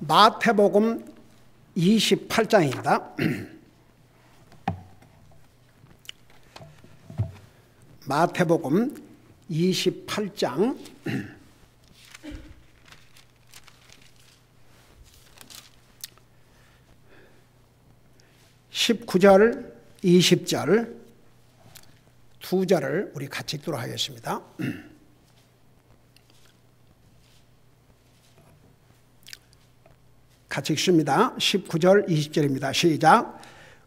마태복음 28장입니다. 마태복음 28장 19절, 20절 두 절을 우리 같이 읽도록 하겠습니다. 같이 읽습니다. 19절, 20절입니다. 시작.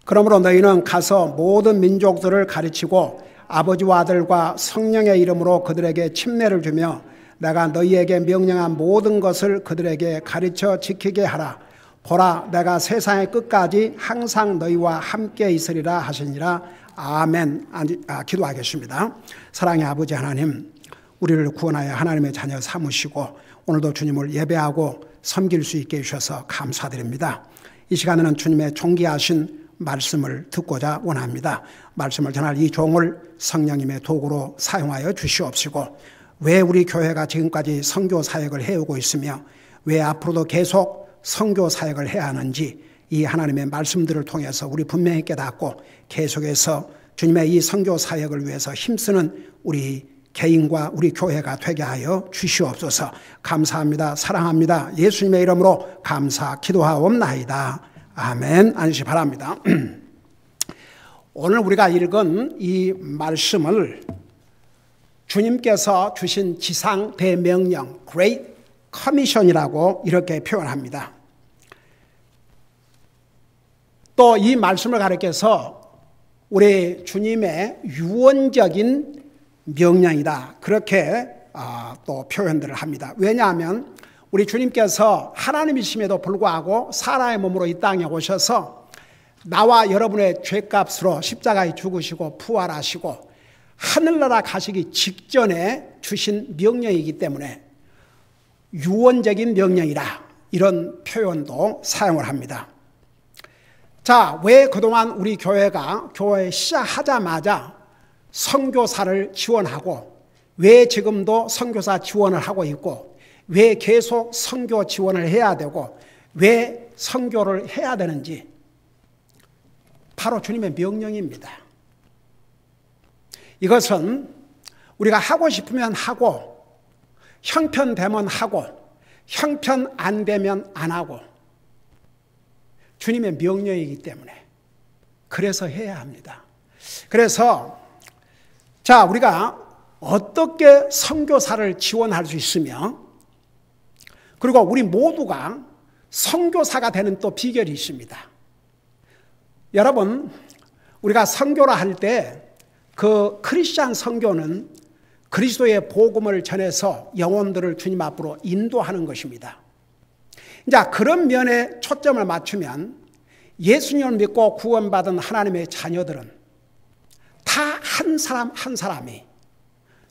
그러므로 너희는 가서 모든 민족들을 가르치고 아버지와 아들과 성령의 이름으로 그들에게 침례를 주며 내가 너희에게 명령한 모든 것을 그들에게 가르쳐 지키게 하라. 보라, 내가 세상의 끝까지 항상 너희와 함께 있으리라 하시니라. 아멘. 기도하겠습니다. 사랑의 아버지 하나님, 우리를 구원하여 하나님의 자녀 삼으시고 오늘도 주님을 예배하고 섬길 수 있게 해주셔서 감사드립니다. 이 시간에는 주님의 존귀하신 말씀을 듣고자 원합니다. 말씀을 전할 이 종을 성령님의 도구로 사용하여 주시옵시고, 왜 우리 교회가 지금까지 선교 사역을 해오고 있으며 왜 앞으로도 계속 선교 사역을 해야 하는지 이 하나님의 말씀들을 통해서 우리 분명히 깨닫고 계속해서 주님의 이 선교 사역을 위해서 힘쓰는 우리 개인과 우리 교회가 되게 하여 주시옵소서. 감사합니다. 사랑합니다. 예수님의 이름으로 감사 기도하옵나이다. 아멘. 앉으시 바랍니다. 오늘 우리가 읽은 이 말씀을 주님께서 주신 지상 대명령 Great Commission이라고 이렇게 표현합니다. 또 이 말씀을 가리켜서 우리 주님의 유언적인 명령이다, 그렇게 또 표현들을 합니다. 왜냐하면 우리 주님께서 하나님이심에도 불구하고 사람의 몸으로 이 땅에 오셔서 나와 여러분의 죄값으로 십자가에 죽으시고 부활하시고 하늘나라 가시기 직전에 주신 명령이기 때문에 유언적인 명령이라, 이런 표현도 사용을 합니다. 자, 왜 그동안 우리 교회가 교회 시작하자마자 선교사를 지원하고, 왜 지금도 선교사 지원을 하고 있고, 왜 계속 선교 지원을 해야 되고, 왜 선교를 해야 되는지, 바로 주님의 명령입니다. 이것은 우리가 하고 싶으면 하고, 형편되면 하고, 형편 안 되면 안 하고, 주님의 명령이기 때문에 그래서 해야 합니다. 그래서 자, 우리가 어떻게 선교사를 지원할 수 있으며, 그리고 우리 모두가 선교사가 되는 또 비결이 있습니다. 여러분, 우리가 선교를 할 때 그 크리스찬 선교는 그리스도의 복음을 전해서 영혼들을 주님 앞으로 인도하는 것입니다. 자, 그런 면에 초점을 맞추면 예수님을 믿고 구원받은 하나님의 자녀들은 다 한 사람 한 사람이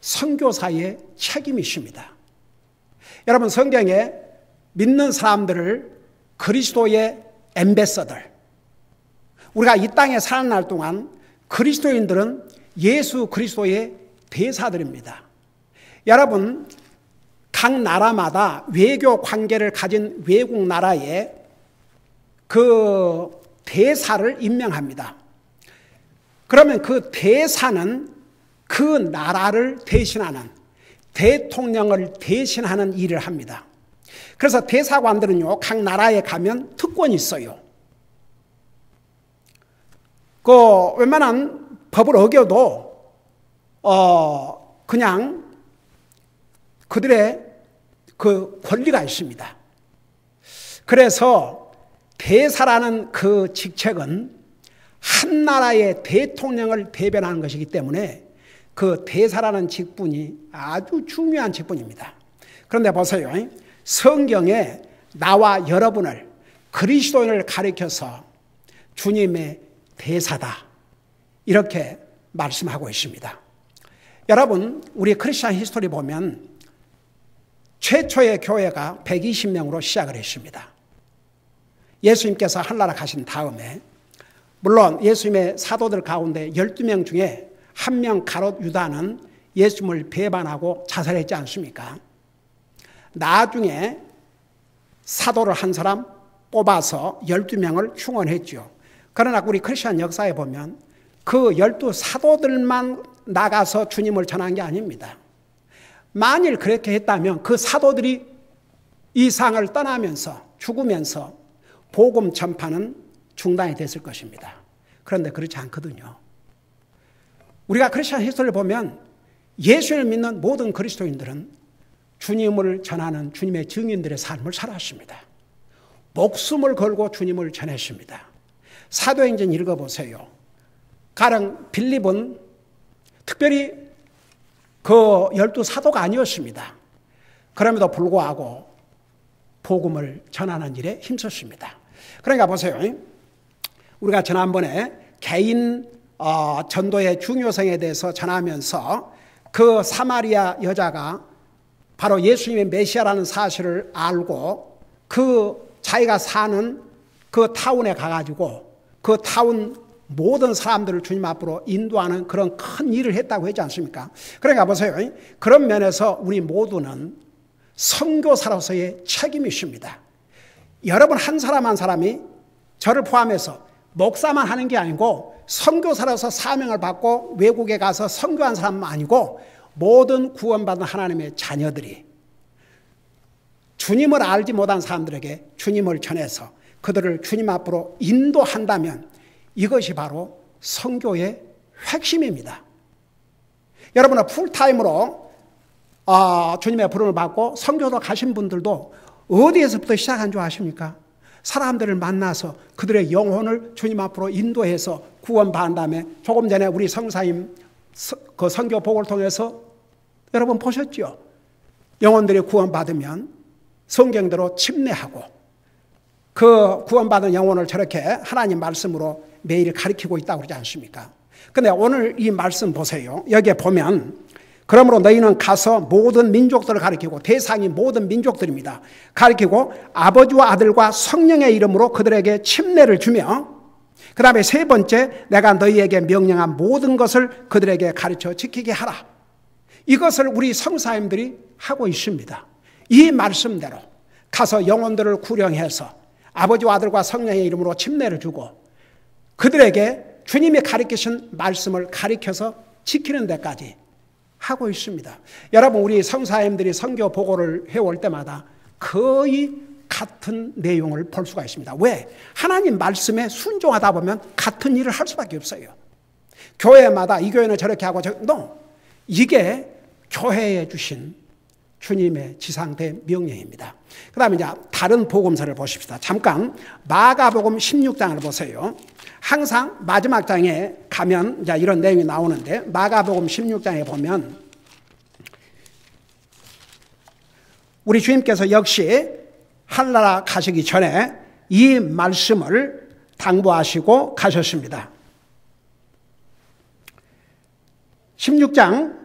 선교사의 책임이 있습니다. 여러분, 성경에 믿는 사람들을 그리스도의 앰베서더, 우리가 이 땅에 사는 날 동안 그리스도인들은 예수 그리스도의 대사들입니다. 여러분, 각 나라마다 외교 관계를 가진 외국 나라에 그 대사를 임명합니다. 그러면 그 대사는 그 나라를 대신하는, 대통령을 대신하는 일을 합니다. 그래서 대사관들은요, 각 나라에 가면 특권이 있어요. 웬만한 법을 어겨도 그냥 그들의 그 권리가 있습니다. 그래서 대사라는 그 직책은 한 나라의 대통령을 대변하는 것이기 때문에 그 대사라는 직분이 아주 중요한 직분입니다. 그런데 보세요. 성경에 나와 여러분을, 그리스도인을 가리켜서 주님의 대사다, 이렇게 말씀하고 있습니다. 여러분, 우리 크리스천 히스토리 보면 최초의 교회가 120명으로 시작을 했습니다. 예수님께서 하늘나라 가신 다음에, 물론 예수님의 사도들 가운데 12명 중에 한 명 가롯 유다는 예수님을 배반하고 자살했지 않습니까? 나중에 사도를 한 사람 뽑아서 12명을 충원했죠. 그러나 우리 크리스천 역사에 보면 그 12사도들만 나가서 주님을 전한 게 아닙니다. 만일 그렇게 했다면 그 사도들이 이 상을 떠나면서 죽으면서 복음 전파는 중단이 됐을 것입니다. 그런데 그렇지 않거든요. 우리가 크리스천 히스토리를 보면 예수를 믿는 모든 그리스도인들은 주님을 전하는 주님의 증인들의 삶을 살았습니다. 목숨을 걸고 주님을 전했습니다. 사도행전 읽어보세요. 가령 빌립은 특별히 그 12사도가 아니었습니다. 그럼에도 불구하고 복음을 전하는 일에 힘썼습니다. 그러니까 보세요. 우리가 지난번에 개인 전도의 중요성에 대해서 전하면서 그 사마리아 여자가 바로 예수님의 메시아라는 사실을 알고 그 자기가 사는 그 타운에 가가지고 그 타운 모든 사람들을 주님 앞으로 인도하는 그런 큰 일을 했다고 했지 않습니까? 그러니까 보세요. 그런 면에서 우리 모두는 선교사로서의 책임이 있습니다. 여러분 한 사람 한 사람이 저를 포함해서 목사만 하는 게 아니고 선교사로서 사명을 받고 외국에 가서 선교한 사람은 아니고 모든 구원받은 하나님의 자녀들이 주님을 알지 못한 사람들에게 주님을 전해서 그들을 주님 앞으로 인도한다면 이것이 바로 선교의 핵심입니다. 여러분은 풀타임으로 주님의 부름을 받고 선교도 가신 분들도 어디에서부터 시작한 줄 아십니까? 사람들을 만나서 그들의 영혼을 주님 앞으로 인도해서 구원받은 다음에 조금 전에 우리 성사님 그 선교 복을 통해서 여러분 보셨죠? 영혼들이 구원받으면 성경대로 침례하고 그 구원받은 영혼을 저렇게 하나님 말씀으로 매일 가르치고 있다고 그러지 않습니까? 근데 오늘 이 말씀 보세요. 여기에 보면 그러므로 너희는 가서 모든 민족들을 가르치고 대상이 모든 민족들입니다. 가르치고 아버지와 아들과 성령의 이름으로 그들에게 침례를 주며 그 다음에 세 번째 내가 너희에게 명령한 모든 것을 그들에게 가르쳐 지키게 하라. 이것을 우리 성사님들이 하고 있습니다. 이 말씀대로 가서 영혼들을 구령해서 아버지와 아들과 성령의 이름으로 침례를 주고 그들에게 주님이 가르치신 말씀을 가르쳐서 지키는 데까지 하고 있습니다. 여러분 우리 성사님들이 선교 보고를 해올 때마다 거의 같은 내용을 볼 수가 있습니다. 왜? 하나님 말씀에 순종하다 보면 같은 일을 할 수밖에 없어요. 교회마다 이 교회는 저렇게 하고 이게 교회에 주신 주님의 지상대 명령입니다. 그 다음에 이제 다른 복음서를 보십시다. 잠깐 마가복음 16장을 보세요. 항상 마지막 장에 가면 이제 이런 내용이 나오는데 마가복음 16장에 보면 우리 주님께서 역시 하늘나라 가시기 전에 이 말씀을 당부하시고 가셨습니다. 16장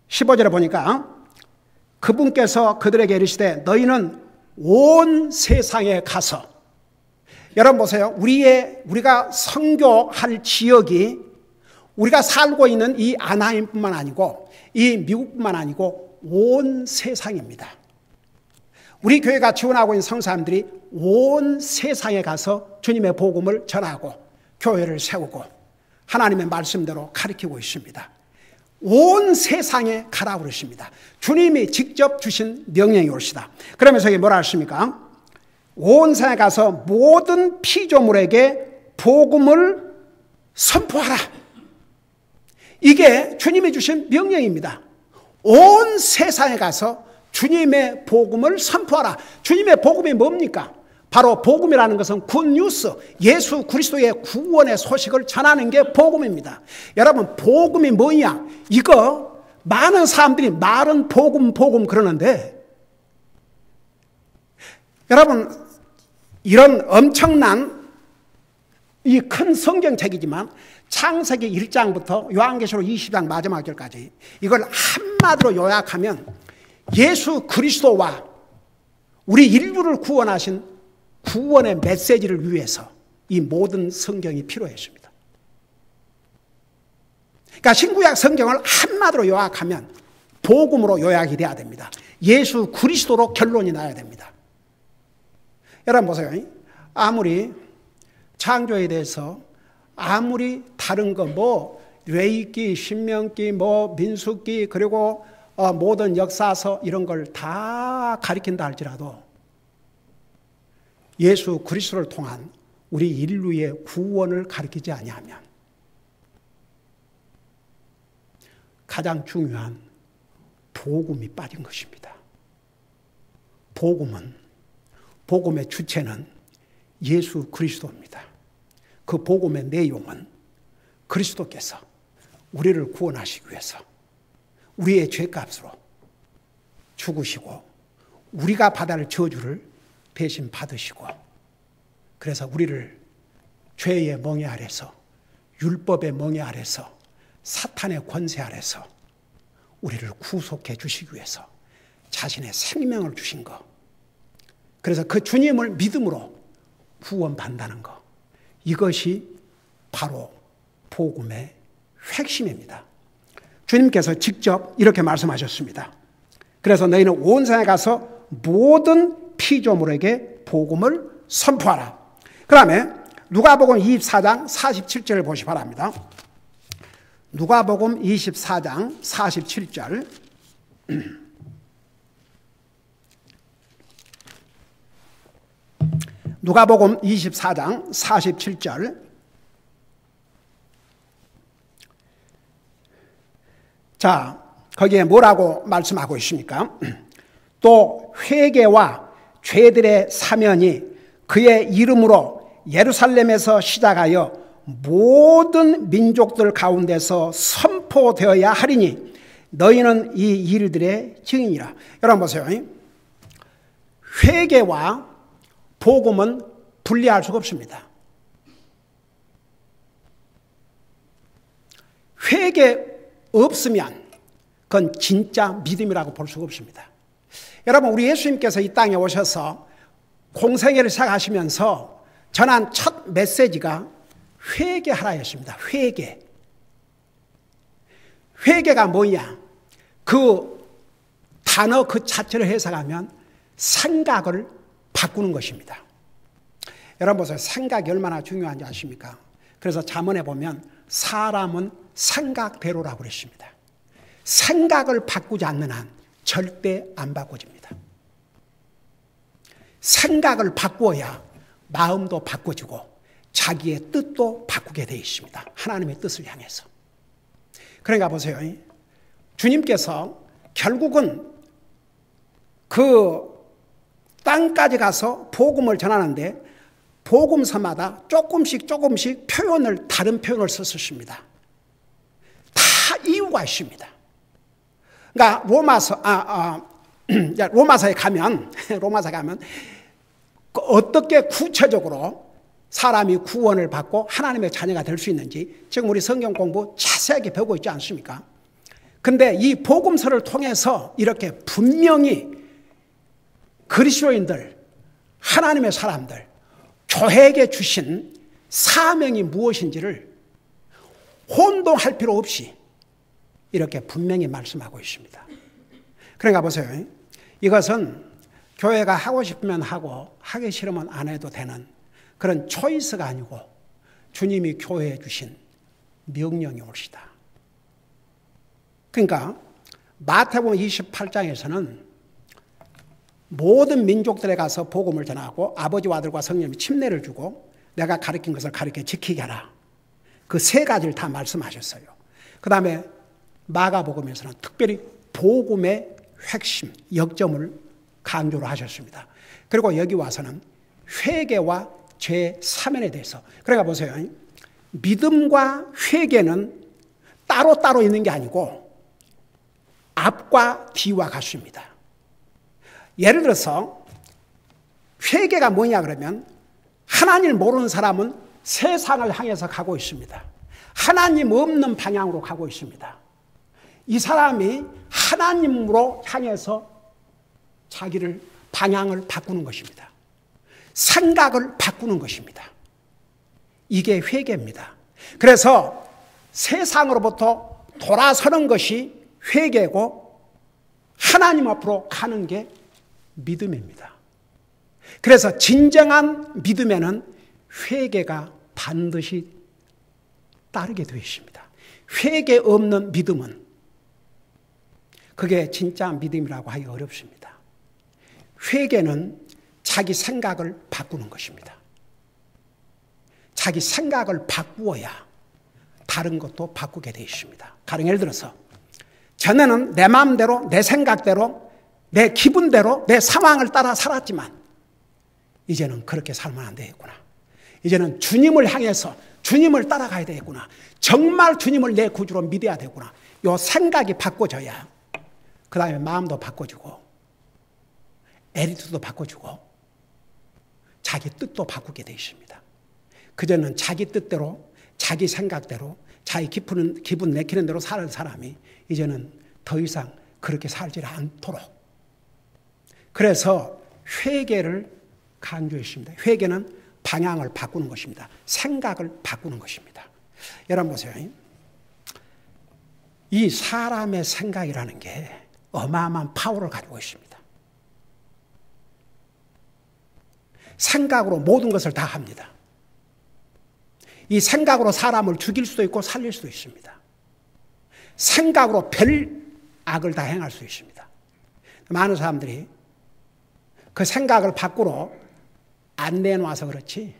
15절에 보니까 그분께서 그들에게 이르시되 너희는 온 세상에 가서 여러분 보세요. 우리가 선교할 지역이 우리가 살고 있는 이 아나임뿐만 아니고 이 미국뿐만 아니고 온 세상입니다. 우리 교회가 지원하고 있는 성사님들이 온 세상에 가서 주님의 복음을 전하고 교회를 세우고 하나님의 말씀대로 가르치고 있습니다. 온 세상에 가라고 그러십니다. 주님이 직접 주신 명령이 옳시다. 그러면서 이게 뭐라 하십니까? 온 세상에 가서 모든 피조물에게 복음을 선포하라. 이게 주님이 주신 명령입니다. 온 세상에 가서 주님의 복음을 선포하라. 주님의 복음이 뭡니까? 바로 복음이라는 것은 굿뉴스, 예수 그리스도의 구원의 소식을 전하는 게 복음입니다. 여러분 복음이 뭐냐? 이거 많은 사람들이 말은 복음 그러는데 여러분 이런 엄청난 이 큰 성경책이지만 창세기 1장부터 요한계시록 20장 마지막 절까지 이걸 한마디로 요약하면 예수 그리스도와 우리 인류를 구원하신 구원의 메시지를 위해서 이 모든 성경이 필요했습니다. 그러니까 신구약 성경을 한마디로 요약하면 복음으로 요약이 돼야 됩니다. 예수 그리스도로 결론이 나야 됩니다. 여러분 보세요. 아무리 창조에 대해서 아무리 다른 거 레위기, 신명기, 민수기, 그리고 모든 역사서 이런 걸 다 가리킨다 할지라도 예수 그리스도를 통한 우리 인류의 구원을 가리키지 아니하면 가장 중요한 복음이 빠진 것입니다. 복음의 주체는 예수 그리스도입니다. 그 복음의 내용은 그리스도께서 우리를 구원하시기 위해서 우리의 죄값으로 죽으시고 우리가 받아야 할 저주를 대신 받으시고 그래서 우리를 죄의 멍에 아래서 율법의 멍에 아래서 사탄의 권세 아래서 우리를 구속해 주시기 위해서 자신의 생명을 주신 것. 그래서 그 주님을 믿음으로 구원받는다는 것. 이것이 바로 복음의 핵심입니다. 주님께서 직접 이렇게 말씀하셨습니다. 그래서 너희는 온 세상에 가서 모든 피조물에게 복음을 선포하라. 그 다음에 누가복음 24장 47절을 보시 바랍니다. 누가복음 24장 47절. 누가복음 24장 47절. 자, 거기에 뭐라고 말씀하고 있습니까? 또 회개와 죄들의 사면이 그의 이름으로 예루살렘에서 시작하여 모든 민족들 가운데서 선포되어야 하리니 너희는 이 일들의 증인이라. 여러분 보세요. 회개와 복음은 분리할 수가 없습니다. 회개 없으면 그건 진짜 믿음이라고 볼 수가 없습니다. 여러분, 우리 예수님께서 이 땅에 오셔서 공생애를 시작하시면서 전한 첫 메시지가 회개하라였습니다. 회개. 회개가 뭐냐? 그 단어 그 자체를 해석하면 생각을 바꾸는 것입니다. 여러분 보세요. 생각이 얼마나 중요한지 아십니까? 그래서 잠언에 보면 사람은 생각대로라고 그랬습니다. 생각을 바꾸지 않는 한 절대 안 바꿔집니다. 생각을 바꾸어야 마음도 바꿔지고 자기의 뜻도 바꾸게 되어 있습니다. 하나님의 뜻을 향해서. 그러니까 보세요. 주님께서 결국은 그 땅까지 가서 복음을 전하는데 복음서마다 조금씩 다른 표현을 썼습니다. 다 이유가 있습니다. 그러니까 로마서에 가면 어떻게 구체적으로 사람이 구원을 받고 하나님의 자녀가 될 수 있는지 지금 우리 성경 공부 자세하게 배우고 있지 않습니까? 근데 이 복음서를 통해서 이렇게 분명히 그리스도인들, 하나님의 사람들, 교회에게 주신 사명이 무엇인지를 혼동할 필요 없이 이렇게 분명히 말씀하고 있습니다. 그러니까 보세요. 이것은 교회가 하고 싶으면 하고 하기 싫으면 안 해도 되는 그런 초이스가 아니고 주님이 교회에 주신 명령이 옳시다. 그러니까 마태복음 28장에서는 모든 민족들에 가서 복음을 전하고 아버지와 아들과 성령이 침례를 주고 내가 가르친 것을 가르쳐 지키게 하라. 그 세 가지를 다 말씀하셨어요. 그 다음에 마가복음에서는 특별히 복음의 핵심, 역점을 강조를 하셨습니다. 그리고 여기 와서는 회개와 죄 사면에 대해서. 그러니까 보세요. 믿음과 회개는 따로따로 있는 게 아니고 앞과 뒤와 같습니다. 예를 들어서 회개가 뭐냐 그러면 하나님을 모르는 사람은 세상을 향해서 가고 있습니다. 하나님 없는 방향으로 가고 있습니다. 이 사람이 하나님으로 향해서 자기를 방향을 바꾸는 것입니다. 생각을 바꾸는 것입니다. 이게 회개입니다. 그래서 세상으로부터 돌아서는 것이 회개고 하나님 앞으로 가는 게 믿음입니다. 그래서 진정한 믿음에는 회개가 반드시 따르게 되어 있습니다. 회개 없는 믿음은 그게 진짜 믿음이라고 하기 어렵습니다. 회개는 자기 생각을 바꾸는 것입니다. 자기 생각을 바꾸어야 다른 것도 바꾸게 되어 있습니다. 가령 예를 들어서 전에는 내 마음대로, 내 생각대로, 내 기분대로, 내 상황을 따라 살았지만 이제는 그렇게 살면 안 되겠구나. 이제는 주님을 향해서 주님을 따라가야 되겠구나. 정말 주님을 내 구주로 믿어야 되구나. 이 생각이 바꿔져야 그 다음에 마음도 바꿔주고 애리트도 바꿔주고 자기 뜻도 바꾸게 되어 있습니다. 그전에는 자기 뜻대로 자기 생각대로 자기 기분 내키는 대로 사는 사람이 이제는 더 이상 그렇게 살지 않도록, 그래서 회개를 강조했습니다. 회개는 방향을 바꾸는 것입니다. 생각을 바꾸는 것입니다. 여러분 보세요. 이 사람의 생각이라는 게 어마어마한 파워를 가지고 있습니다. 생각으로 모든 것을 다 합니다. 이 생각으로 사람을 죽일 수도 있고 살릴 수도 있습니다. 생각으로 별 악을 다 행할 수 있습니다. 많은 사람들이 그 생각을 밖으로 안 내놔서 그렇지.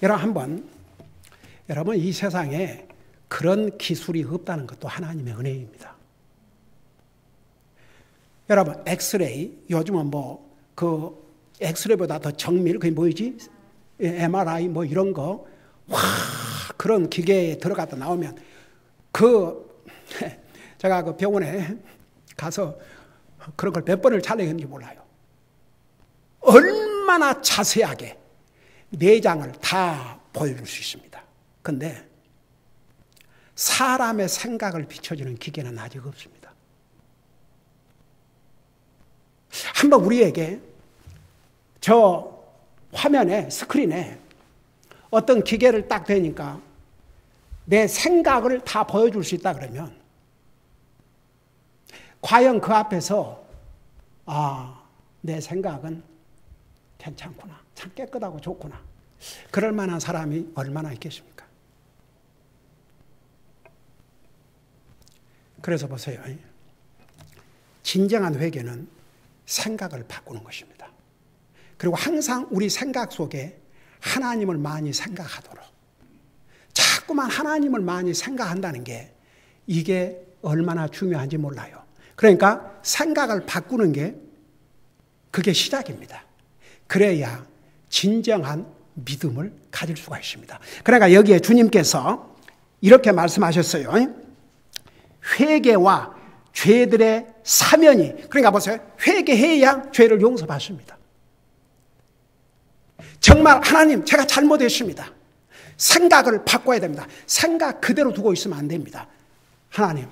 여러분 이 세상에 그런 기술이 없다는 것도 하나님의 은혜입니다. 여러분 엑스레이, 요즘은 그 엑스레이보다 더 정밀, 그게 뭐지? MRI 이런 거, 그런 기계에 들어갔다 나오면 제가 그 병원에 가서 그런 걸 몇 번을 촬영했는지 몰라요. 얼마나 자세하게 내장을 다 보여줄 수 있습니다. 그런데 사람의 생각을 비춰주는 기계는 아직 없습니다. 한번 우리에게 저 화면에, 스크린에 어떤 기계를 딱 대니까 내 생각을 다 보여줄 수 있다 그러면 과연 그 앞에서 내 생각은 괜찮구나, 참 깨끗하고 좋구나, 그럴 만한 사람이 얼마나 있겠습니까? 그래서 보세요. 진정한 회개는 생각을 바꾸는 것입니다. 그리고 항상 우리 생각 속에 하나님을 많이 생각하도록, 자꾸만 하나님을 많이 생각한다는 게 이게 얼마나 중요한지 몰라요. 그러니까 생각을 바꾸는 게 그게 시작입니다. 그래야 진정한 믿음을 가질 수가 있습니다. 그러니까 여기에 주님께서 이렇게 말씀하셨어요. 회개와 죄들의 사면이, 그러니까 보세요. 회개해야 죄를 용서받습니다. 정말 하나님, 제가 잘못했습니다. 생각을 바꿔야 됩니다. 생각 그대로 두고 있으면 안 됩니다. 하나님,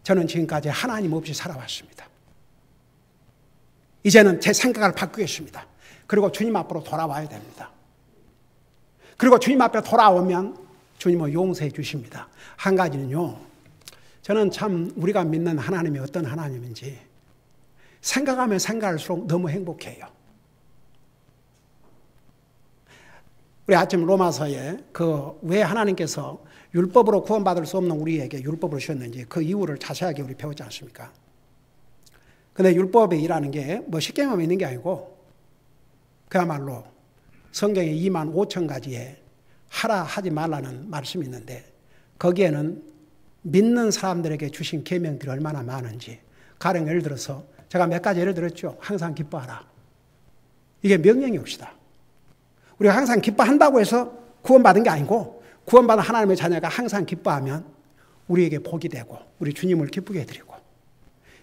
저는 지금까지 하나님 없이 살아왔습니다. 이제는 제 생각을 바꾸겠습니다. 그리고 주님 앞으로 돌아와야 됩니다. 그리고 주님 앞에 돌아오면 주님은 용서해 주십니다. 한 가지는요, 저는 참 우리가 믿는 하나님이 어떤 하나님인지 생각하면 생각할수록 너무 행복해요. 우리 아침 로마서에 왜 하나님께서 율법으로 구원받을 수 없는 우리에게 율법을 주셨는지 그 이유를 자세하게 우리 배웠지 않습니까? 근데 율법의 일하는 게 십계명만 있는 게 아니고 그야말로 성경에 25,000가지의 하라 하지 말라는 말씀이 있는데 거기에는 믿는 사람들에게 주신 계명들이 얼마나 많은지, 가령 예를 들어서 제가 몇 가지 예를 들었죠. 항상 기뻐하라. 이게 명령이 옵시다. 우리가 항상 기뻐한다고 해서 구원받은 게 아니고 구원받은 하나님의 자녀가 항상 기뻐하면 우리에게 복이 되고 우리 주님을 기쁘게 해드리고,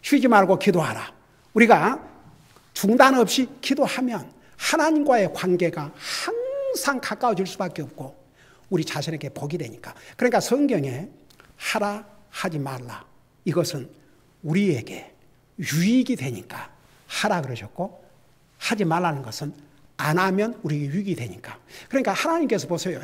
쉬지 말고 기도하라. 우리가 중단 없이 기도하면 하나님과의 관계가 항상 가까워질 수밖에 없고 우리 자신에게 복이 되니까. 그러니까 성경에 하라 하지 말라, 이것은 우리에게 유익이 되니까 하라 그러셨고, 하지 말라는 것은 안 하면 우리에게 유익이 되니까. 그러니까 하나님께서 보세요.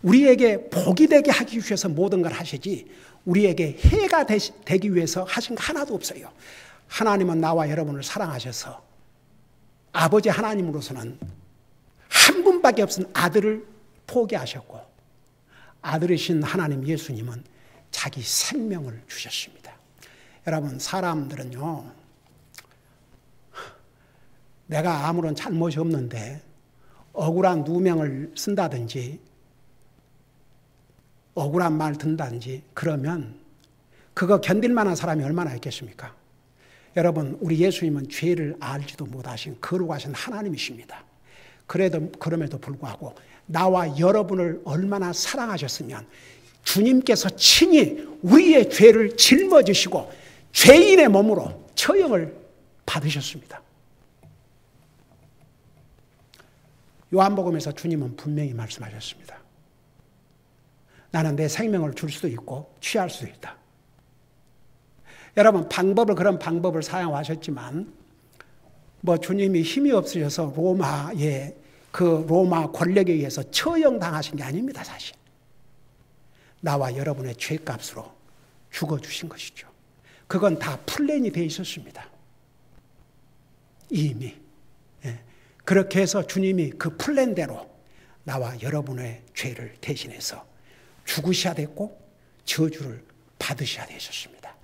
우리에게 복이 되게 하기 위해서 모든 걸 하시지 우리에게 해가 되기 위해서 하신 거 하나도 없어요. 하나님은 나와 여러분을 사랑하셔서 아버지 하나님으로서는 한 분밖에 없은 아들을 포기하셨고 아들이신 하나님 예수님은 자기 생명을 주셨습니다. 여러분, 사람들은요, 내가 아무런 잘못이 없는데 억울한 누명을 쓴다든지 억울한 말 든다든지 그러면 그거 견딜 만한 사람이 얼마나 있겠습니까? 여러분, 우리 예수님은 죄를 알지도 못하신 거룩하신 하나님이십니다. 그럼에도 불구하고 나와 여러분을 얼마나 사랑하셨으면 주님께서 친히 우리의 죄를 짊어지시고 죄인의 몸으로 처형을 받으셨습니다. 요한복음에서 주님은 분명히 말씀하셨습니다. 나는 내 생명을 줄 수도 있고 취할 수도 있다. 여러분, 그런 방법을 사용하셨지만 주님이 힘이 없으셔서 로마의 그 로마 권력에 의해서 처형당하신 게 아닙니다, 사실. 나와 여러분의 죄값으로 죽어주신 것이죠. 그건 다 플랜이 돼 있었습니다. 이미. 그렇게 해서 주님이 그 플랜대로 나와 여러분의 죄를 대신해서 죽으셔야 됐고 저주를 받으셔야 되셨습니다.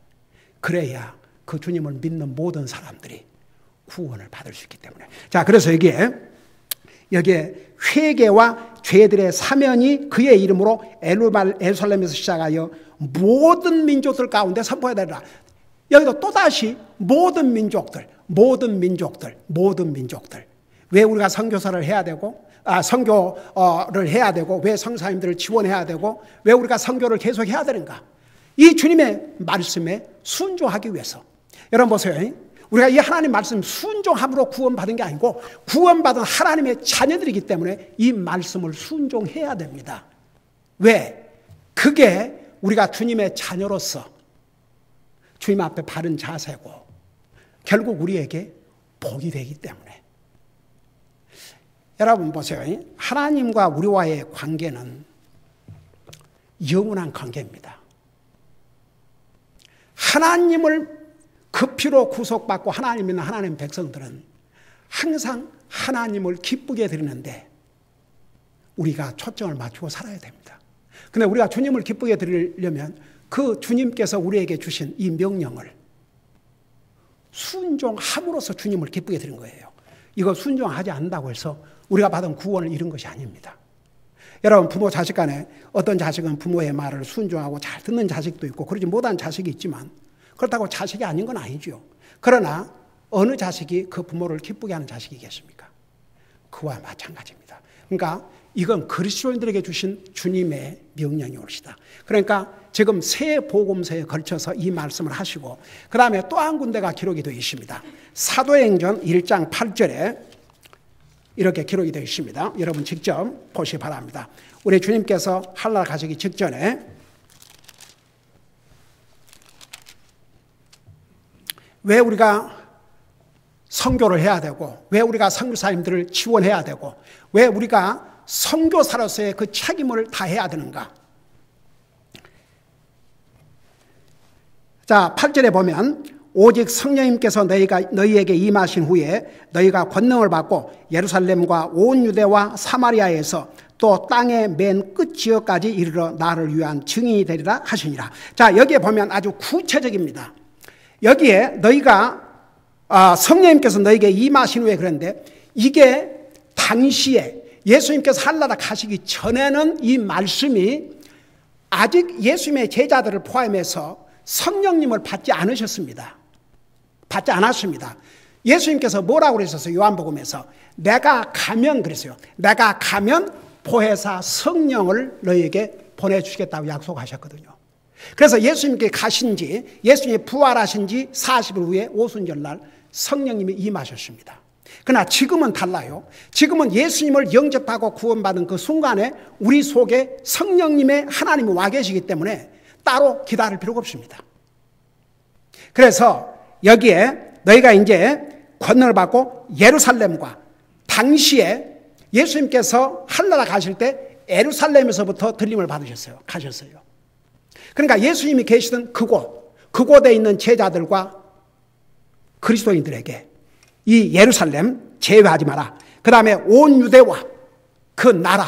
그래야 그 주님을 믿는 모든 사람들이 구원을 받을 수 있기 때문에. 자, 그래서 여기에 회개와 죄들의 사면이 그의 이름으로 예루살렘에서 시작하여 모든 민족들 가운데 선포해야 되리라. 여기도 또다시 모든 민족들. 왜 우리가 선교사를 해야 되고, 선교를 해야 되고, 왜 선교사님들을 지원해야 되고, 왜 우리가 선교를 계속 해야 되는가? 이 주님의 말씀에 순종하기 위해서. 여러분 보세요. 우리가 이 하나님 말씀 순종함으로 구원받은 게 아니고 구원받은 하나님의 자녀들이기 때문에 이 말씀을 순종해야 됩니다. 왜? 그게 우리가 주님의 자녀로서 주님 앞에 바른 자세고 결국 우리에게 복이 되기 때문에. 여러분 보세요. 하나님과 우리와의 관계는 영원한 관계입니다. 하나님을 그 피로 구속받고 하나님 있는 하나님 백성들은 항상 하나님을 기쁘게 드리는데 우리가 초점을 맞추고 살아야 됩니다. 근데 우리가 주님을 기쁘게 드리려면 그 주님께서 우리에게 주신 이 명령을 순종함으로써 주님을 기쁘게 드린 거예요. 이거 순종하지 않는다고 해서 우리가 받은 구원을 잃은 것이 아닙니다. 여러분, 부모 자식 간에 어떤 자식은 부모의 말을 순종하고 잘 듣는 자식도 있고 그러지 못한 자식이 있지만 그렇다고 자식이 아닌 건 아니죠. 그러나 어느 자식이 그 부모를 기쁘게 하는 자식이겠습니까? 그와 마찬가지입니다. 그러니까 이건 그리스도인들에게 주신 주님의 명령이 옳시다. 그러니까 지금 세 복음서에 걸쳐서 이 말씀을 하시고 그 다음에 또 한 군데가 기록이 되어 있습니다. 사도행전 1장 8절에 이렇게 기록이 되어 있습니다. 여러분 직접 보시기 바랍니다. 우리 주님께서 하늘나라 가시기 직전에 왜 우리가 선교를 해야 되고 왜 우리가 선교사님들을 지원해야 되고 왜 우리가 선교사로서의 그 책임을 다해야 되는가? 자, 8절에 보면 오직 성령님께서 너희에게 임하신 후에 너희가 권능을 받고 예루살렘과 온 유대와 사마리아에서 또 땅의 맨 끝 지역까지 이르러 나를 위한 증인이 되리라 하시니라. 자, 여기에 보면 아주 구체적입니다. 여기에 너희가 성령님께서 너희에게 임하신 후에 그런데 이게 당시에 예수님께서 하늘나라 가시기 전에는 이 말씀이 아직 예수님의 제자들을 포함해서 성령님을 받지 않으셨습니다. 받지 않았습니다. 예수님께서 뭐라고 그러셨어요? 요한복음에서 내가 가면 그랬어요. 내가 가면 보혜사 성령을 너희에게 보내주시겠다고 약속하셨거든요. 그래서 예수님께 가신 지 예수님이 부활하신 지 40일 후에 오순절날 성령님이 임하셨습니다. 그러나 지금은 달라요. 지금은 예수님을 영접하고 구원받은 그 순간에 우리 속에 성령님의 하나님이 와 계시기 때문에 따로 기다릴 필요가 없습니다. 그래서 여기에 너희가 이제 권능을 받고 예루살렘과 당시에 예수님께서 하늘나라 가실 때 예루살렘에서부터 들림을 받으셨어요. 가셨어요. 그러니까 예수님이 계시던 그곳에 있는 제자들과 그리스도인들에게 이 예루살렘 제외하지 마라. 그 다음에 온 유대와 그 나라.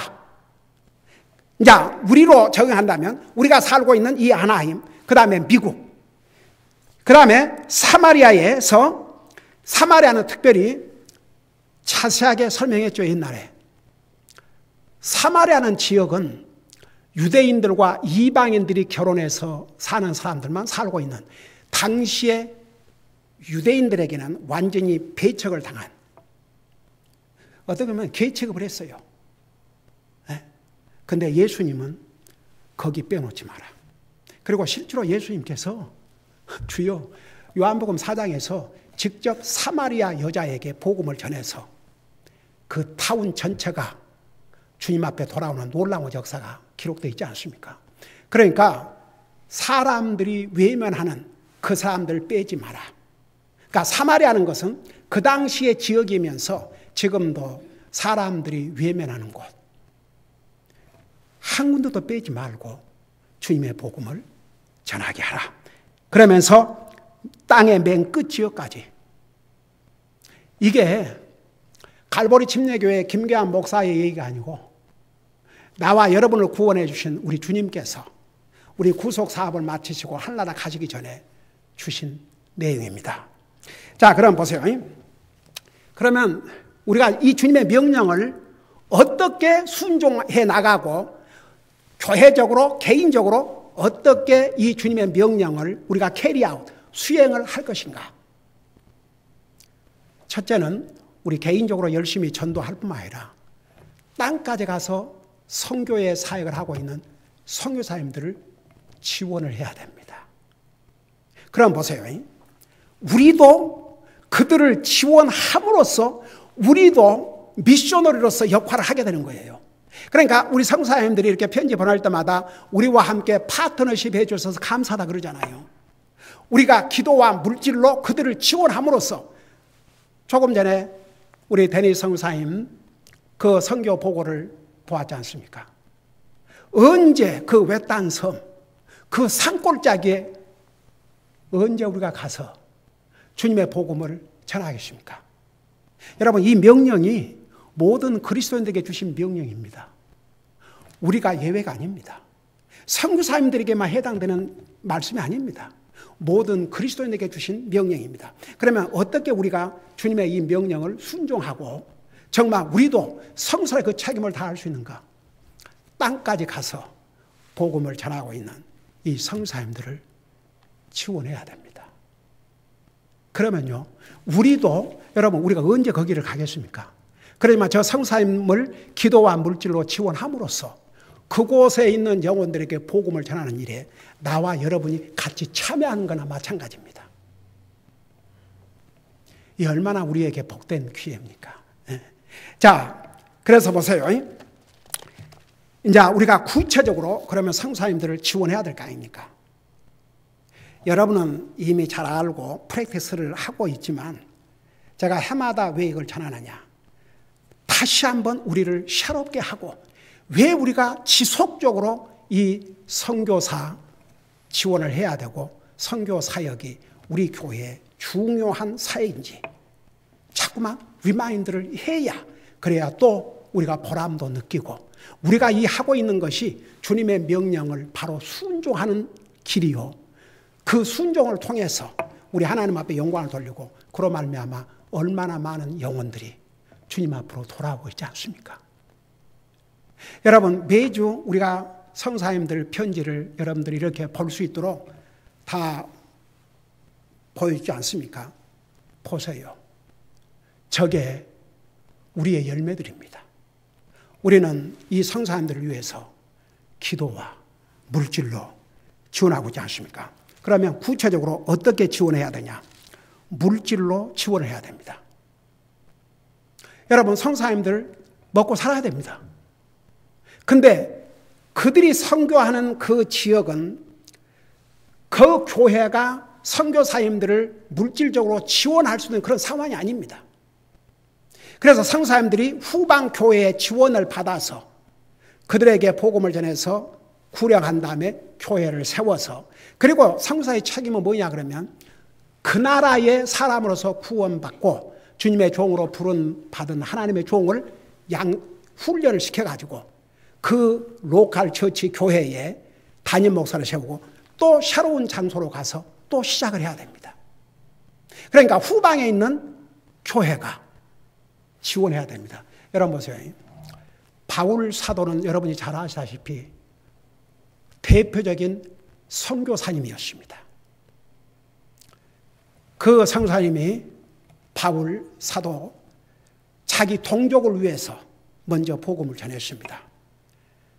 이제 우리로 적용한다면 우리가 살고 있는 이 아나임, 그 다음에 미국, 그 다음에 사마리아에서, 사마리아는 특별히 자세하게 설명했죠. 옛날에 사마리아는 지역은 유대인들과 이방인들이 결혼해서 사는 사람들만 살고 있는, 당시에 유대인들에게는 완전히 배척을 당한, 어떻게 보면 개취급을 했어요. 근데 예수님은 거기 빼놓지 마라. 그리고 실제로 예수님께서 주요 요한복음 4장에서 직접 사마리아 여자에게 복음을 전해서 그 타운 전체가 주님 앞에 돌아오는 놀라운 역사가 기록되어 있지 않습니까? 그러니까 사람들이 외면하는 그 사람들 빼지 마라. 그러니까 사마리아는 것은 그 당시의 지역이면서 지금도 사람들이 외면하는 곳. 한 군데도 빼지 말고 주님의 복음을 전하게 하라. 그러면서 땅의 맨 끝 지역까지. 이게 갈보리 침례교회 김계환 목사의 얘기가 아니고 나와 여러분을 구원해 주신 우리 주님께서 우리 구속 사업을 마치시고 하늘나라 가시기 전에 주신 내용입니다. 자, 그럼 보세요. 그러면 우리가 이 주님의 명령을 어떻게 순종해 나가고 교회적으로, 개인적으로 어떻게 이 주님의 명령을 우리가 캐리아웃, 수행을 할 것인가? 첫째는 우리 개인적으로 열심히 전도할 뿐만 아니라 땅까지 가서 선교의 사역을 하고 있는 선교사님들을 지원을 해야 됩니다. 그럼 보세요. 우리도 그들을 지원함으로써 우리도 미셔너리로서 역할을 하게 되는 거예요. 그러니까 우리 성사님들이 이렇게 편지 보낼 때마다 우리와 함께 파트너십 해주셔서 감사하다 그러잖아요. 우리가 기도와 물질로 그들을 지원함으로써, 조금 전에 우리 데니 성사님 그 선교 보고를 보았지 않습니까? 언제 그 외딴 섬, 그 산골짜기에 언제 우리가 가서 주님의 복음을 전하겠습니까? 여러분, 이 명령이 모든 그리스도인들에게 주신 명령입니다. 우리가 예외가 아닙니다. 선교사님들에게만 해당되는 말씀이 아닙니다. 모든 그리스도인에게 주신 명령입니다. 그러면 어떻게 우리가 주님의 이 명령을 순종하고 정말 우리도 성설의 그 책임을 다할 수 있는가? 땅까지 가서 복음을 전하고 있는 이 선교사님들을 지원해야 됩니다. 그러면요, 우리도, 여러분, 우리가 언제 거기를 가겠습니까? 그러지만 저 선교사님을 기도와 물질로 지원함으로써 그곳에 있는 영혼들에게 복음을 전하는 일에 나와 여러분이 같이 참여하는 거나 마찬가지입니다. 이 얼마나 우리에게 복된 기회입니까? 자, 그래서 보세요. 이제 우리가 구체적으로 그러면 선교사님들을 지원해야 될 거 아닙니까? 여러분은 이미 잘 알고 프랙티스를 하고 있지만 제가 해마다 왜 이걸 전하느냐? 다시 한번 우리를 새롭게 하고, 왜 우리가 지속적으로 이 선교사 지원을 해야 되고 선교 사역이 우리 교회의 중요한 사역인지 자꾸만 리마인드를 해야, 그래야 또 우리가 보람도 느끼고 우리가 이 하고 있는 것이 주님의 명령을 바로 순종하는 길이요, 그 순종을 통해서 우리 하나님 앞에 영광을 돌리고 그로 말미암아 얼마나 많은 영혼들이 주님 앞으로 돌아오고 있지 않습니까? 여러분, 매주 우리가 선사님들 편지를 여러분들이 이렇게 볼 수 있도록 다 보여주지 않습니까? 보세요. 저게 우리의 열매들입니다. 우리는 이 선사님들을 위해서 기도와 물질로 지원하고 있지 않습니까? 그러면 구체적으로 어떻게 지원해야 되냐? 물질로 지원을 해야 됩니다. 여러분, 선사님들 먹고 살아야 됩니다. 근데 그들이 선교하는 그 지역은 그 교회가 선교사님들을 물질적으로 지원할 수 있는 그런 상황이 아닙니다. 그래서 선교사님들이 후방 교회의 지원을 받아서 그들에게 복음을 전해서 구령한 다음에 교회를 세워서, 그리고 선교사의 책임은 뭐냐 그러면 그 나라의 사람으로서 구원받고 주님의 종으로 받은 하나님의 종을 훈련을 시켜가지고 그 로컬 처치 교회에 담임 목사를 세우고 또 새로운 장소로 가서 또 시작을 해야 됩니다. 그러니까 후방에 있는 교회가 지원해야 됩니다. 여러분 보세요. 바울 사도는 여러분이 잘 아시다시피 대표적인 선교사님이었습니다. 그 선교사님이 바울 사도 자기 동족을 위해서 먼저 복음을 전했습니다.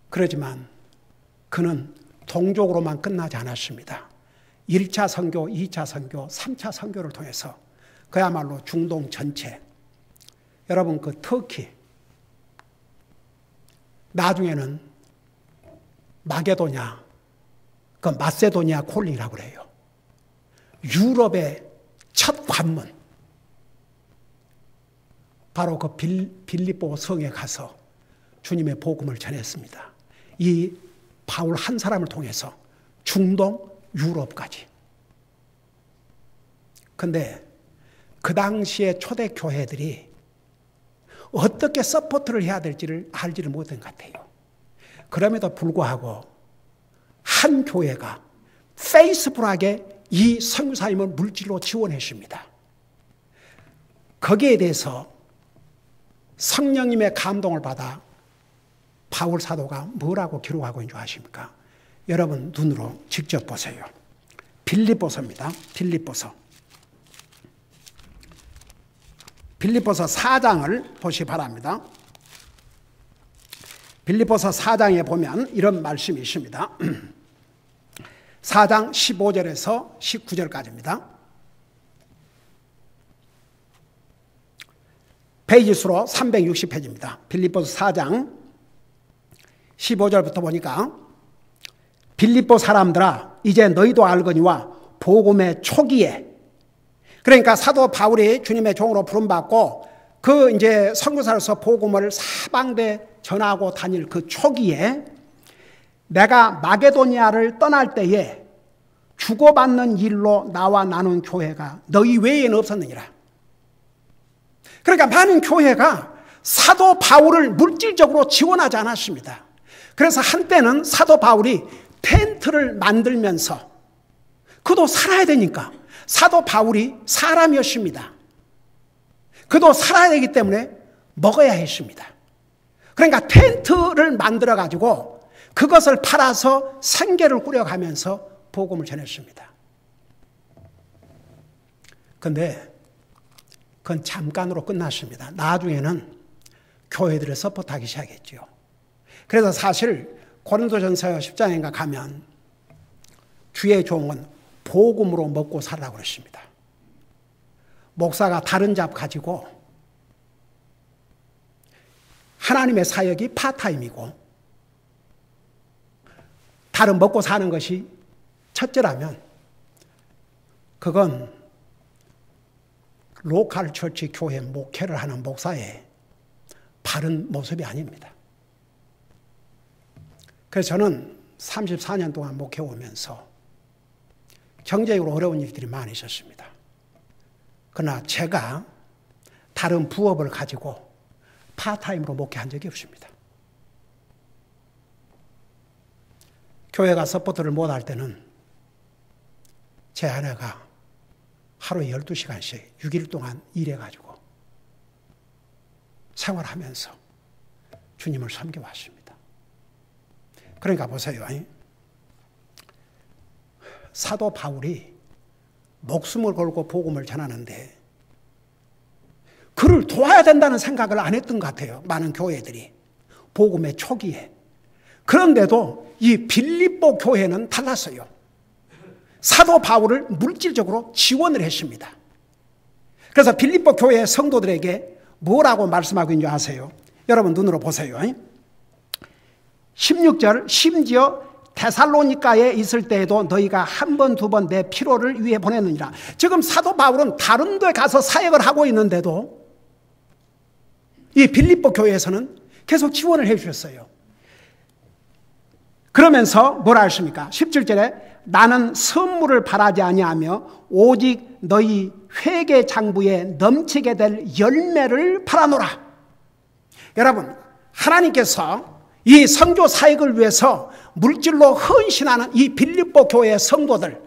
그렇지만 그는 동족으로만 끝나지 않았습니다. 1차 선교, 2차 선교, 3차 선교를 통해서 그야말로 중동 전체, 여러분 그 터키, 나중에는 마게도냐, 그 마세도니아 콜리라고 그래요. 유럽의 첫 관문, 바로 그 빌립보 성에 가서 주님의 복음을 전했습니다. 이 바울 한 사람을 통해서 중동, 유럽까지. 근데 그 당시에 초대 교회들이 어떻게 서포트를 해야 될지를 알지를 못한 것 같아요. 그럼에도 불구하고 한 교회가 페이스풀하게 이 선교사님을 물질로 지원했습니다. 거기에 대해서 성령님의 감동을 받아 바울 사도가 뭐라고 기록하고 있는 줄 아십니까? 여러분 눈으로 직접 보세요. 빌립보서입니다. 빌립보서 4장을 보시기 바랍니다. 빌립보서 4장에 보면 이런 말씀이 있습니다. 4장 15절에서 19절까지입니다. 페이지 수로 360페이지입니다. 빌립보서 4장 15절부터 보니까 빌립보 사람들아 이제 너희도 알거니와 복음의 초기에, 그러니까 사도 바울이 주님의 종으로 부름받고 그 이제 선교사로서 복음을 사방대 전하고 다닐 그 초기에 내가 마게도니아를 떠날 때에 주고받는 일로 나와 나눈 교회가 너희 외에는 없었느니라. 그러니까 많은 교회가 사도 바울을 물질적으로 지원하지 않았습니다. 그래서 한때는 사도 바울이 텐트를 만들면서 그도 살아야 되니까 사도 바울이 사람이었습니다. 그도 살아야 되기 때문에 먹어야 했습니다. 그러니까 텐트를 만들어 가지고 그것을 팔아서 생계를 꾸려가면서 복음을 전했습니다. 그런데 그건 잠깐으로 끝났습니다. 나중에는 교회들을 서포트하기 시작했죠. 그래서 사실 고린도전서 10장인가 가면 주의 종은 복음으로 먹고 살라고 그랬습니다. 목사가 다른 잡 가지고 하나님의 사역이 파타임이고 다른 먹고 사는 것이 첫째라면 그건 로컬 처치 교회 목회를 하는 목사의 바른 모습이 아닙니다. 그래서 저는 34년 동안 목회 오면서 경제적으로 어려운 일들이 많이 있었습니다. 그러나 제가 다른 부업을 가지고 파타임으로 목회한 적이 없습니다. 교회가 서포트를 못할 때는 제 아내가 하루에 12시간씩 6일 동안 일해가지고 생활하면서 주님을 섬겨왔습니다. 그러니까 보세요. 사도 바울이 목숨을 걸고 복음을 전하는데 그를 도와야 된다는 생각을 안 했던 것 같아요. 많은 교회들이 복음의 초기에. 그런데도 이 빌립보 교회는 달랐어요. 사도 바울을 물질적으로 지원을 했습니다. 그래서 빌립보 교회의 성도들에게 뭐라고 말씀하고 있는지 아세요? 여러분 눈으로 보세요. 16절 심지어 데살로니가에 있을 때에도 너희가 한 번, 두 번 내 피로를 위해 보냈느니라. 지금 사도 바울은 다른 데 가서 사역을 하고 있는데도 이 빌립보 교회에서는 계속 지원을 해 주셨어요. 그러면서 뭐라 하십니까? 17절에 나는 선물을 바라지 아니하며 오직 너희 회개 장부에 넘치게 될 열매를 바라노라. 여러분, 하나님께서 이 선교 사역을 위해서 물질로 헌신하는 이 빌립보 교회의 성도들,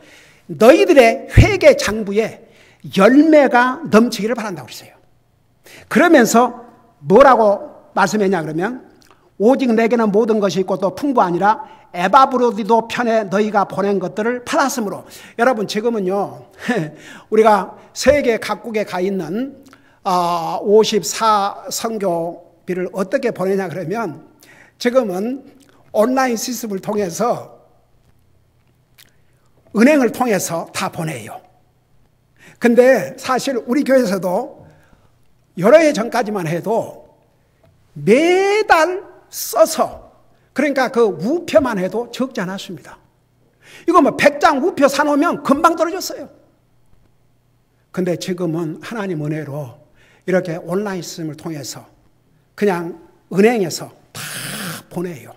너희들의 회개 장부에 열매가 넘치기를 바란다고 그랬어요. 그러면서 뭐라고 말씀했냐 그러면, 오직 내게는 모든 것이 있고 또 풍부하니라 에바브로디도 편에 너희가 보낸 것들을 팔았으므로. 여러분, 지금은요 우리가 세계 각국에 가 있는 54 선교비를 어떻게 보내냐 그러면, 지금은 온라인 시스템을 통해서 은행을 통해서 다 보내요. 근데 사실 우리 교회에서도 여러 해 전까지만 해도 매달 써서, 그러니까 그 우표만 해도 적지 않았습니다. 이거 뭐 100장 우표 사놓으면 금방 떨어졌어요. 근데 지금은 하나님 은혜로 이렇게 온라인 시스템을 통해서 그냥 은행에서 다 보내요.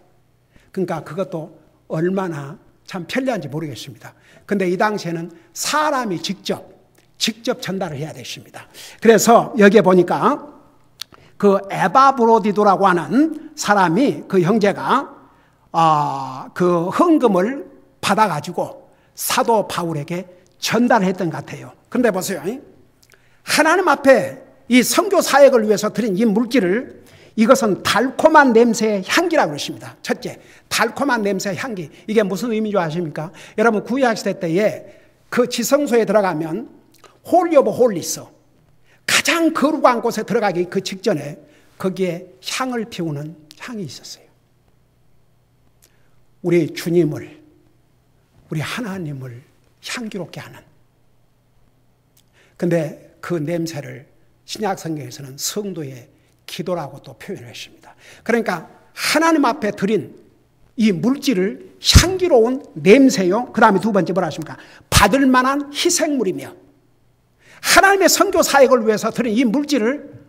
그러니까 그것도 얼마나 참 편리한지 모르겠습니다. 근데 이 당시에는 사람이 직접 전달을 해야 되십니다. 그래서 여기에 보니까 그 에바브로디도라고 하는 사람이, 그 형제가 그 헌금을 받아가지고 사도 바울에게 전달했던 것 같아요. 그런데 보세요. 하나님 앞에 이 선교 사역을 위해서 드린 이 물질을, 이것은 달콤한 냄새의 향기라고 그러십니다. 첫째, 달콤한 냄새의 향기. 이게 무슨 의미인지 아십니까? 여러분, 구약시대 때에 그 지성소에 들어가면 홀리 오브 홀리스, 가장 거룩한 곳에 들어가기 그 직전에 거기에 향을 피우는 향이 있었어요. 우리 주님을, 우리 하나님을 향기롭게 하는. 근데 그 냄새를 신약 성경에서는 성도의 기도라고 또 표현을 했습니다. 그러니까 하나님 앞에 드린 이 물질을 향기로운 냄새요. 그 다음에 두 번째 뭐라 하십니까? 받을 만한 희생물이며, 하나님의 선교 사역을 위해서 드린 이 물질을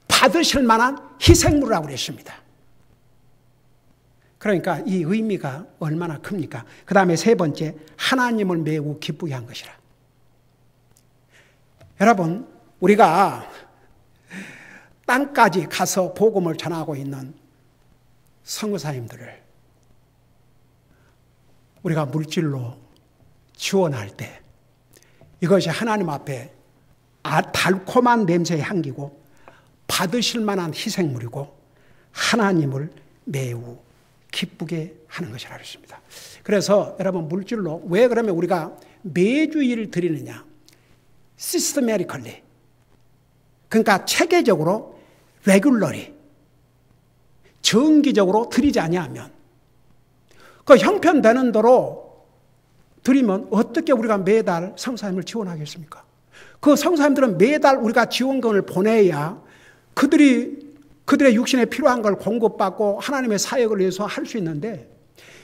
받으실 만한 희생물이라고 그랬습니다. 그러니까 이 의미가 얼마나 큽니까? 그 다음에 세 번째, 하나님을 매우 기쁘게 한 것이라. 여러분, 우리가 땅까지 가서 복음을 전하고 있는 선교사님들을 우리가 물질로 지원할 때, 이것이 하나님 앞에 달콤한 냄새의 향기고 받으실 만한 희생물이고 하나님을 매우 기쁘게 하는 것이라고 했습니다. 그래서 여러분, 물질로, 왜 그러면 우리가 매주일 드리느냐? 시스테메리컬리, 그러니까 체계적으로, 레귤러리, 정기적으로 드리지 아니하면, 그 형편되는 대로 드리면 어떻게 우리가 매달 성사님을 지원하겠습니까? 그 성사님들은 매달 우리가 지원금을 보내야 그들의 육신에 필요한 걸 공급받고 하나님의 사역을 위해서 할 수 있는데,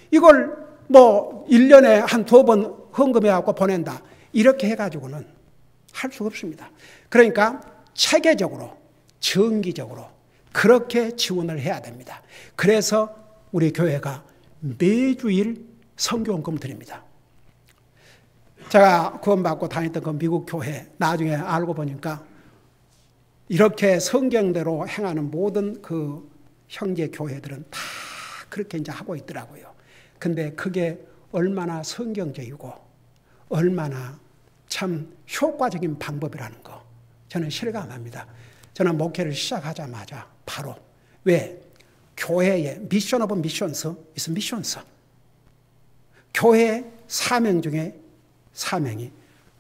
이걸 뭐 1년에 한 2번 헌금해갖고 보낸다, 이렇게 해가지고는 할 수가 없습니다. 그러니까 체계적으로, 정기적으로 그렇게 지원을 해야 됩니다. 그래서 우리 교회가 매주일 선교헌금을 드립니다. 제가 구원받고 다녔던 그 미국 교회, 나중에 알고 보니까 이렇게 성경대로 행하는 모든 그 형제 교회들은 다 그렇게 이제 하고 있더라고요. 근데 그게 얼마나 성경적이고 얼마나 참 효과적인 방법이라는 거 저는 실감합니다. 저는 목회를 시작하자마자 바로, 왜? 교회의 미션 오브 미션스 is 미션스. 교회의 사명 중에 사명이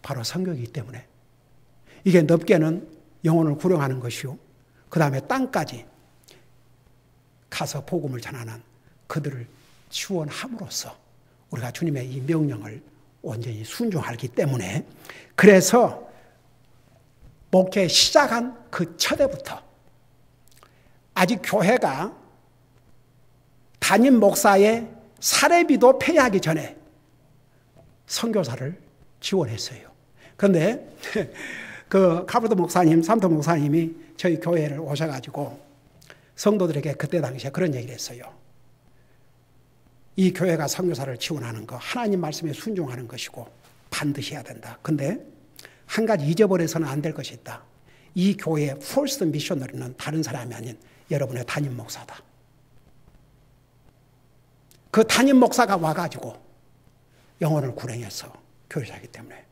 바로 선교이기 때문에 이게 넓게는 영혼을 구령하는 것이요, 그 다음에 땅까지 가서 복음을 전하는 그들을 지원함으로써 우리가 주님의 이 명령을 온전히 순종하기 때문에, 그래서 목회 시작한 그 첫해부터 아직 교회가 담임 목사의 사례비도 폐하기 전에 선교사를 지원했어요. 그런데 그 카브르도 목사님, 삼도 목사님이 저희 교회를 오셔가지고 성도들에게 그때 당시에 그런 얘기를 했어요. 이 교회가 선교사를 지원하는 거, 하나님 말씀에 순종하는 것이고 반드시 해야 된다. 근데 한 가지 잊어버려서는 안 될 것이 있다. 이 교회의 퍼스트 미셔너리는 다른 사람이 아닌 여러분의 담임 목사다. 그 담임 목사가 와가지고 영혼을 구령해서 교회를 하기 때문에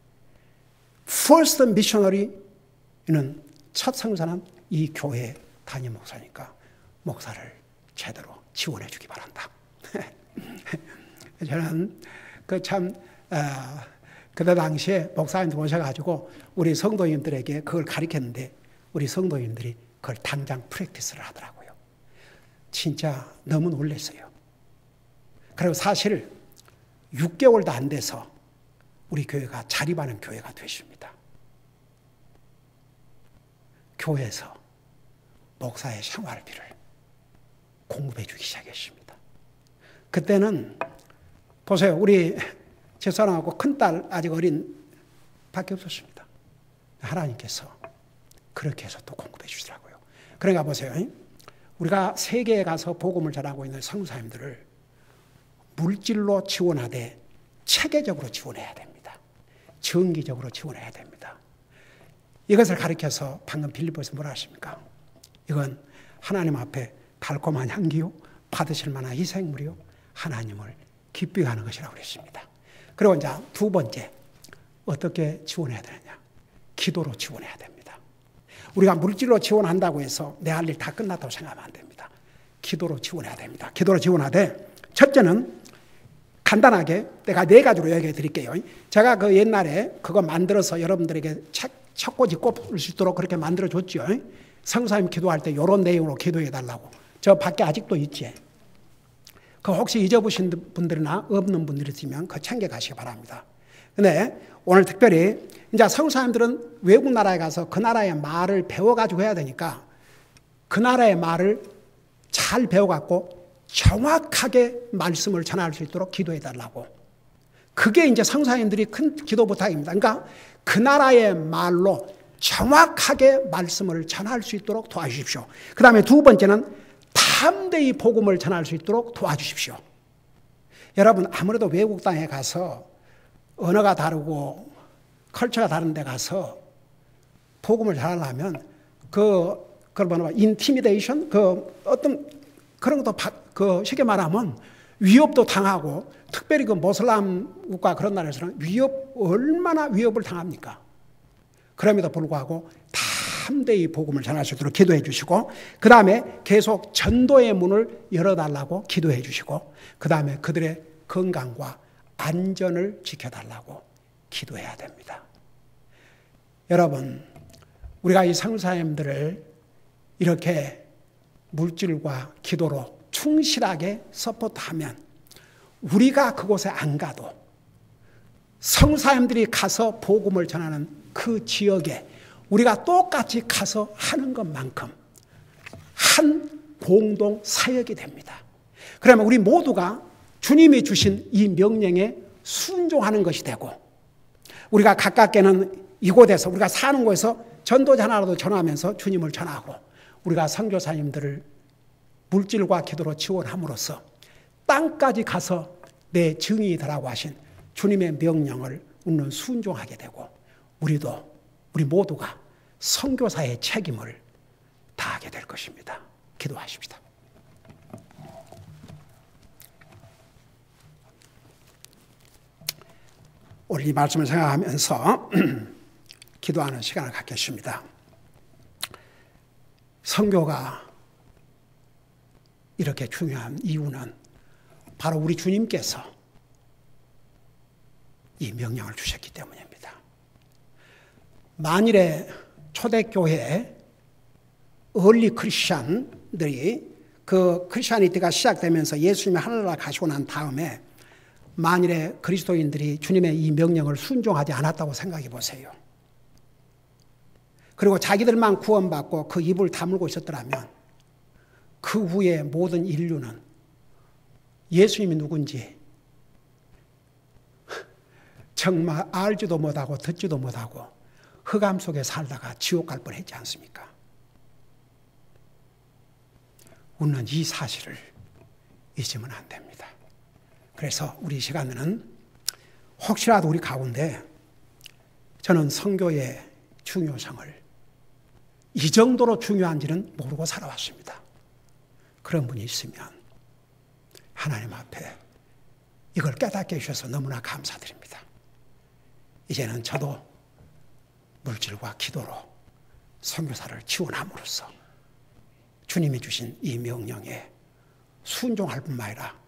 퍼스트 미셔너리는 첫 선교사는 이 교회의 담임 목사니까 목사를 제대로 지원해 주기 바란다. 저는 그때 당시에 목사님들 오셔가지고 우리 성도님들에게 그걸 가르쳤는데 우리 성도님들이 그걸 당장 프랙티스를 하더라고요. 진짜 너무 놀랐어요. 그리고 사실 6개월도 안 돼서 우리 교회가 자립하는 교회가 되십니다. 교회에서 목사의 생활비를 공급해 주기 시작했습니다. 그때는 보세요. 우리 제사랑하고 큰딸 아직 어린 밖에 없었습니다. 하나님께서 그렇게 해서 또 공급해 주시더라고요. 그러니까 보세요. 우리가 세계에 가서 복음을 전하고 있는 선교사님들을 물질로 지원하되 체계적으로 지원해야 됩니다. 정기적으로 지원해야 됩니다. 이것을 가르쳐서 방금 빌립보에서 뭐라 하십니까? 이건 하나님 앞에 달콤한 향기요 받으실 만한 희생물이요 하나님을 기쁘게 하는 것이라고 그랬습니다. 그리고 이제 두 번째 어떻게 지원해야 되느냐? 기도로 지원해야 됩니다. 우리가 물질로 지원한다고 해서 내 할 일 다 끝났다고 생각하면 안 됩니다. 기도로 지원해야 됩니다. 기도로 지원하되 첫째는 간단하게 내가 4가지로 얘기해 드릴게요. 제가 그 옛날에 그거 만들어서 여러분들에게 책꽂이 꼽을 수 있도록 그렇게 만들어줬죠. 성사님 기도할 때 이런 내용으로 기도해 달라고. 저 밖에 아직도 있지. 그 혹시 잊어보신 분들이나 없는 분들이 있으면 그거 챙겨가시기 바랍니다. 근데 오늘 특별히 이제 성사님들은 외국 나라에 가서 그 나라의 말을 배워가지고 해야 되니까 그 나라의 말을 잘 배워갖고 정확하게 말씀을 전할 수 있도록 기도해 달라고. 그게 이제 성사님들이 큰 기도 부탁입니다. 그러니까 그 나라의 말로 정확하게 말씀을 전할 수 있도록 도와주십시오. 그 다음에 두 번째는 담대히 복음을 전할 수 있도록 도와주십시오. 여러분 아무래도 외국 땅에 가서 언어가 다르고 컬처가 다른 데 가서 복음을 전하려면 그걸 뭐냐 인티미데이션 어떤 그런 것도 쉽게 말하면 위협도 당하고 특별히 그 모슬람 국가 그런 나라에서는 얼마나 위협을 당합니까? 그럼에도 불구하고 담대히 복음을 전할 수 있도록 기도해 주시고 그 다음에 계속 전도의 문을 열어달라고 기도해 주시고 그 다음에 그들의 건강과 안전을 지켜달라고 기도해야 됩니다. 여러분 우리가 이 선교사님들을 이렇게 물질과 기도로 충실하게 서포트하면 우리가 그곳에 안 가도 선교사님들이 가서 복음을 전하는 그 지역에 우리가 똑같이 가서 하는 것만큼 한 공동 사역이 됩니다. 그러면 우리 모두가 주님이 주신 이 명령에 순종하는 것이 되고 우리가 가깝게는 이곳에서 우리가 사는 곳에서 전도자 하나라도 전하면서 주님을 전하고 우리가 선교사님들을 물질과 기도로 지원함으로써 땅까지 가서 내 증인이라고 하신 주님의 명령을 우리는 순종하게 되고 우리 모두가 선교사의 책임을 다하게 될 것입니다. 기도하십시다. 오늘 이 말씀을 생각하면서 기도하는 시간을 갖겠습니다. 선교가 이렇게 중요한 이유는 바로 우리 주님께서 이 명령을 주셨기 때문입니다. 만일에 초대교회 얼리 크리스찬들이 그 크리스찬이티가 시작되면서 예수님이 하늘나라 가시고 난 다음에 만일에 그리스도인들이 주님의 이 명령을 순종하지 않았다고 생각해 보세요. 그리고 자기들만 구원받고 그 입을 다물고 있었더라면 그 후에 모든 인류는 예수님이 누군지 정말 알지도 못하고 듣지도 못하고 흑암 속에 살다가 지옥 갈 뻔했지 않습니까? 우리는 이 사실을 잊으면 안 됩니다. 그래서 우리 시간에는 혹시라도 우리 가운데 저는 선교의 중요성을 이 정도로 중요한지는 모르고 살아왔습니다. 그런 분이 있으면 하나님 앞에 이걸 깨닫게 해주셔서 너무나 감사드립니다. 이제는 저도 물질과 기도로 선교사를 지원함으로써 주님이 주신 이 명령에 순종할 뿐만 아니라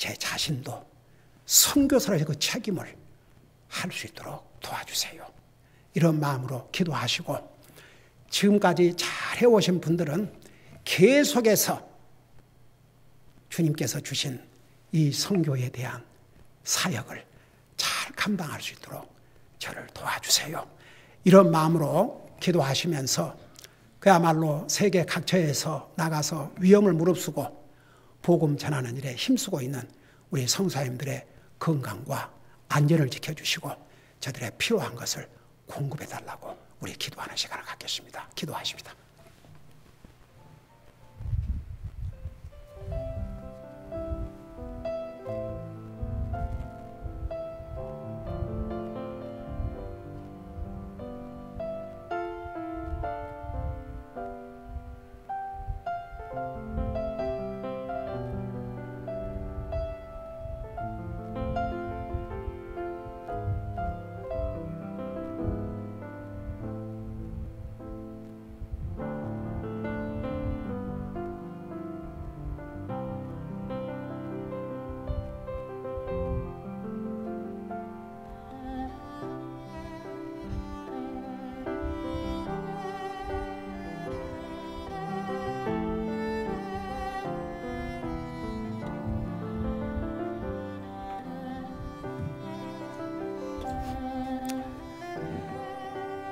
제 자신도 선교사로의 그 책임을 할 수 있도록 도와주세요. 이런 마음으로 기도하시고 지금까지 잘 해오신 분들은 계속해서 주님께서 주신 이 선교에 대한 사역을 잘 감당할 수 있도록 저를 도와주세요. 이런 마음으로 기도하시면서 그야말로 세계 각처에서 나가서 위험을 무릅쓰고 복음 전하는 일에 힘쓰고 있는 우리 성사님들의 건강과 안전을 지켜주시고 저들의 필요한 것을 공급해달라고 우리 기도하는 시간을 갖겠습니다. 기도하십니다.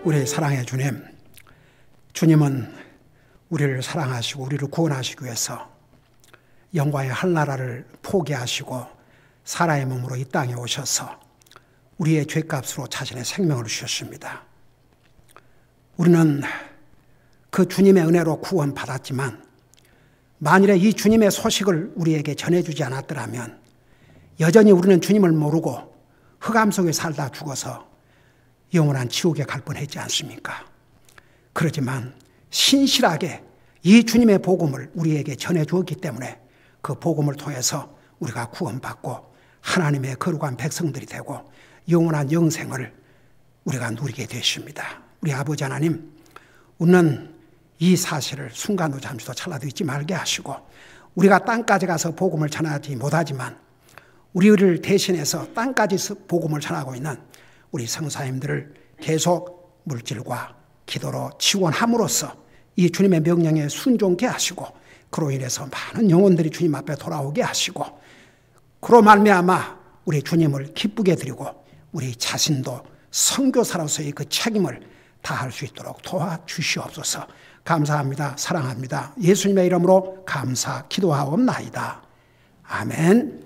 우리 사랑의 주님, 주님은 우리를 사랑하시고 우리를 구원하시기 위해서 영광의 한나라를 포기하시고 사람의 몸으로 이 땅에 오셔서 우리의 죄값으로 자신의 생명을 주셨습니다. 우리는 그 주님의 은혜로 구원받았지만 만일에 이 주님의 소식을 우리에게 전해주지 않았더라면 여전히 우리는 주님을 모르고 흑암 속에 살다 죽어서 영원한 지옥에 갈 뻔했지 않습니까? 그렇지만 신실하게 이 주님의 복음을 우리에게 전해주었기 때문에 그 복음을 통해서 우리가 구원받고 하나님의 거룩한 백성들이 되고 영원한 영생을 우리가 누리게 되십니다. 우리 아버지 하나님, 우리는 이 사실을 순간도 잠시도 찰나도 잊지 말게 하시고 우리가 땅까지 가서 복음을 전하지 못하지만 우리를 대신해서 땅까지 복음을 전하고 있는 우리 성사님들을 계속 물질과 기도로 지원함으로써 이 주님의 명령에 순종케 하시고 그로 인해서 많은 영혼들이 주님 앞에 돌아오게 하시고 그로 말미암아 우리 주님을 기쁘게 드리고 우리 자신도 선교사로서의 그 책임을 다할 수 있도록 도와주시옵소서. 감사합니다. 사랑합니다. 예수님의 이름으로 감사 기도하옵나이다. 아멘.